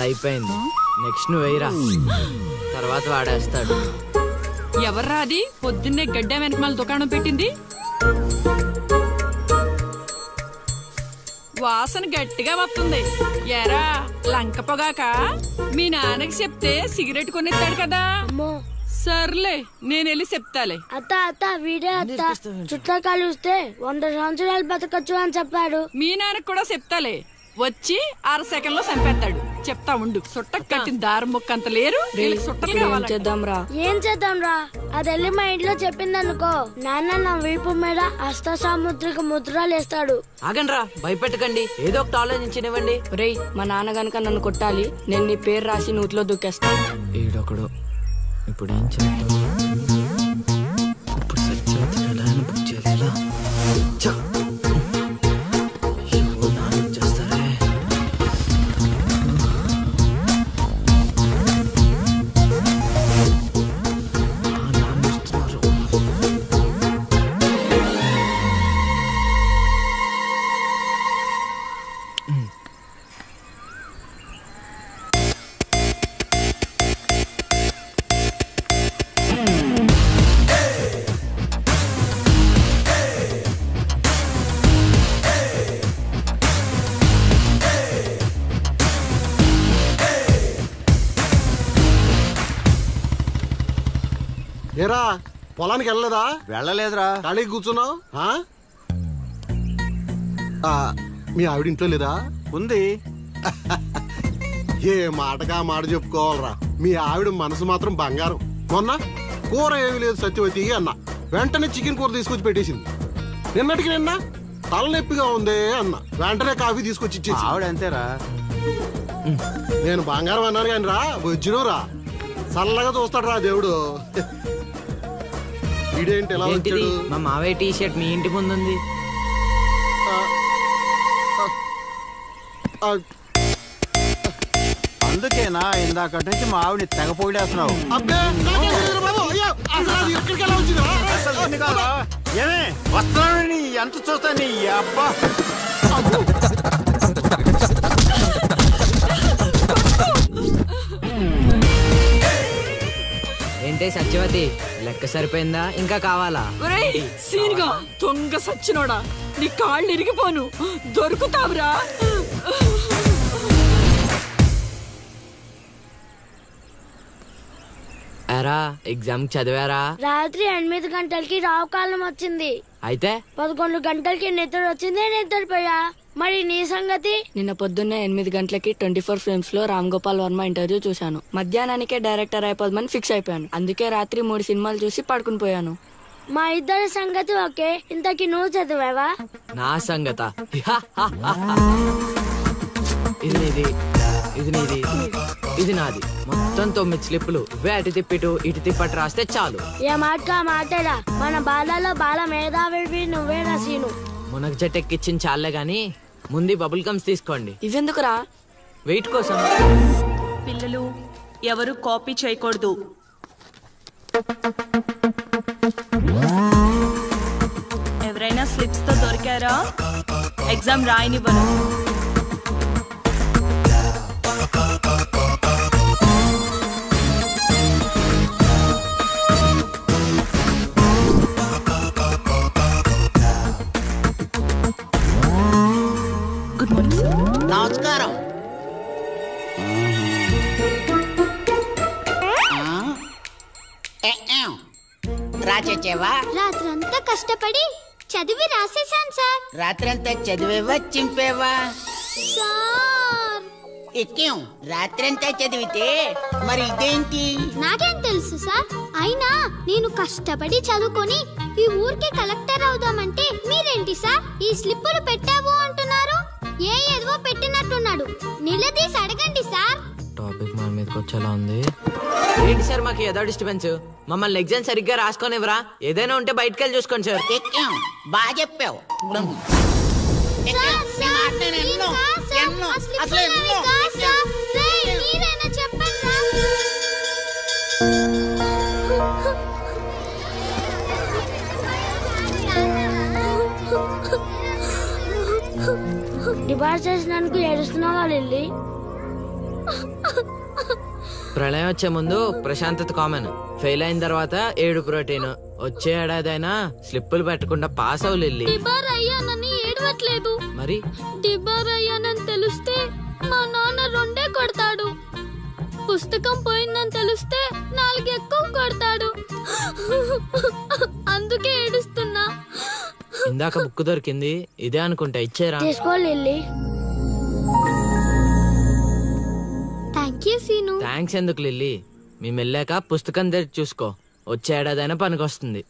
అయిపోయింది. నెక్స్ట్ నువ్వు వేయరా, తర్వాత వాడేస్తాడు. ఎవర్రా అది పొద్దున్నే గడ్డ వెనకమాల దుకాణం పెట్టింది? వాసన గట్టిగా వస్తుంది. ఎరా లంక పొగాక? మీ నాన్నకి చెప్తే సిగరెట్ కొనిస్తాడు కదా. సర్లే నేను వెళ్ళి చెప్తాలే. అత్త అత్త వీడే అత్త, చుట్టూ కలిస్తే 100 సంవత్సరాలు బతకచ్చు అని చెప్పాడు. మీ నాన్నకి కూడా చెప్తాలే, వచ్చి 6 సెకండ్లో చంపేస్తాడు. చెప్తా ఉండు. సుట్టకు కట్టిన దారం ముక్క అంత లేరు. ఏం చేద్దాం రా? అది వెళ్ళి మా ఇంట్లో చెప్పిందనుకో, నాన్న నా వీపు మీద హస్త సాముద్రిక ముద్రలు వేస్తాడు. ఆగండ్రా, భయపెట్టకండి, ఏదో ఒకటి ఆలోచించనివ్వండి. రేయ్, మా నాన్న గనక నన్ను కొట్టాలి, నేను నీ పేరు రాసి నూతిలో దూకేస్తాను. ఈడొకడు. ఇప్పుడు ఏం చేద్దాం? ఇప్పుడు సత్యవతి ఎలా బుక్ చేయాలి? ఏరా పొలానికి వెళ్ళలేదా? వెళ్ళలేదురా. ఖాళీకి కూర్చున్నావు? మీ ఆవిడ ఇంట్లో లేదా? ఉంది. ఏ మాటగా మాట చెప్పుకోవాలరా, మీ ఆవిడ మనసు మాత్రం బంగారం. మొన్న కూర ఏమీ లేదు సత్యవతి అన్న, వెంటనే చికెన్ కూర తీసుకొచ్చి పెట్టేసింది. నిన్నటికి నిన్న తలనొప్పిగా ఉంది అన్న, వెంటనే కాఫీ తీసుకొచ్చి ఇచ్చేసి. ఆవిడ అంతేరా. నేను బంగారం అన్నాను కానీ రా, వచ్చినవు రా, చల్లగా చూస్తాడు రా దేవుడు. ఇదేంటి ఎలా వచ్చాడు? మా మావయ్య టీ షర్ట్ మీ ఇంటి ముందుంది. అందుకేనా ఇందాక నుంచి మా ఆవిడని తెగ పొగిడేస్తున్నావు? ఏమే వస్తున్నాను, ఎంత చూస్తాను నీ అబ్బా. ఏంటే సత్యవతి, లెక్క సరిపోయిందా? ఇంకా కావాలా? సీన్గా దొంగ సచ్చినోడా, నీ కాళ్ళు ఇరిగిపోను, దొరుకుతావురా. ఎరా ఎగ్జామ్ చదివారా? రాత్రి 8 గంటలకి రావు కాలం వచ్చింది. అయితే 11 గంటలకి నిద్ర వచ్చింది, నిద్రపోయా. మరి నీ సంగతి? నిన్న పొద్దున్నే 8 గంటలకి 24 ఫ్రేమ్స్ లో రామ్ గోపాల్ వర్మ ఇంటర్వ్యూ చూశాను. మధ్యాహ్నానికే డైరెక్టర్ అయిపోదామని ఫిక్స్ అయిపోయాను. అందుకే రాత్రి 3 సినిమాలు చూసి పడుకుని పోయాను. మా ఇద్దరి సంగతి ఓకే. ఇంతకి నువ్వు చదివావా? నా సంగత ఇది నీది, ఇది నీది, ఇది నాది. మొత్తం 9 స్లిప్పులు. అటు తిప్పిటు ఇటు తిప్పటి రాస్తే చాలు. ఏ మాట మాటరా, మన బాలలో బాల మేధావి నువ్వే నసీను. మునగ చెట్టు ఎక్కిచ్చిన చాలే గాని ముందు బబుల్ గమ్స్ తీసుకోండి. ఇవెందుకురా? వెయిట్ కోసం. పిల్లలు ఎవరు కాపీ చేయకూడదు. ఎవరైనా స్లిప్స్ తో దొరికారా? ఎగ్జామ్ రాయనివ్వను. Good morning sir. నమస్కారం. రాచేవా? రాత్రంతా కష్టపడి చదివి రాసేసాను సార్. రాత్రంతా చదివేవా చింపేవా? సార్ ఎక్కేం రాత్రంతా చదివితే మరి ఇదేంటి? నాకేం తెలుసు సార్. అయినా నేను కష్టపడి చదువుకొని ఈ ఊరికి కలెక్టర్ అవుదామంటే మీరేంటి సార్ ఈ స్లిప్పులు పెట్టావు అంటున్నారు? ఏదో పెట్టినట్టున్నాడు. నిలదీసి అడగండి సార్. టాపిక్ మన మీదకి వచ్చేలా ఉంది. ఏంటి సార్ మాకు ఏదో డిస్టర్బెన్స్? మమ్మల్ని ఎగ్జామ్ సరిగ్గా రాసుకోనివ్వరా? ఏదైనా ఉంటే బయటకు వెళ్ళి చూసుకోండి సార్. ఎక్కేం బాగా చెప్పావు. డిపార్ట్ చేసినందుకు ఏడుస్తున్నావా లిల్లీ? ప్రళయం వచ్చే ముందు ప్రశాంతత కామన్. ఫెయిల్ అయిన తర్వాత 7 ప్రోటీన్. వచ్చే ఏడాదైనా స్లిప్పులు పెట్టకుండా పాస్ అవ్వు లిల్లీ. డిబార్ అయ్యానని ఏడవట్లేదు. మరి డిబార్ అయ్యానని తెలిస్తే మా నాన్న 2 కొడతాడు. పుస్తకం పోయిందని తెలిస్తే 4 ఎక్కువ కొడతాడు. అందుకే ఏడుస్తున్నా. ఇందాక బుక్ దొరికింది, ఇదే అనుకుంటా. ఇచ్చేరా. తీసుకో లిల్లీ. థ్యాంక్స్ ఎందుకు లిల్లీ? మేము వెళ్ళాక పుస్తకం తెరిచి చూసుకో. వచ్చే ఏడాదైనా పనికొస్తుంది.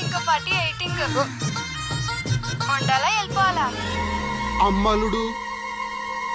ఇంకో పార్టీ 8 ఉండాలా వెళ్ళిపోవాలా? అమ్మలుడు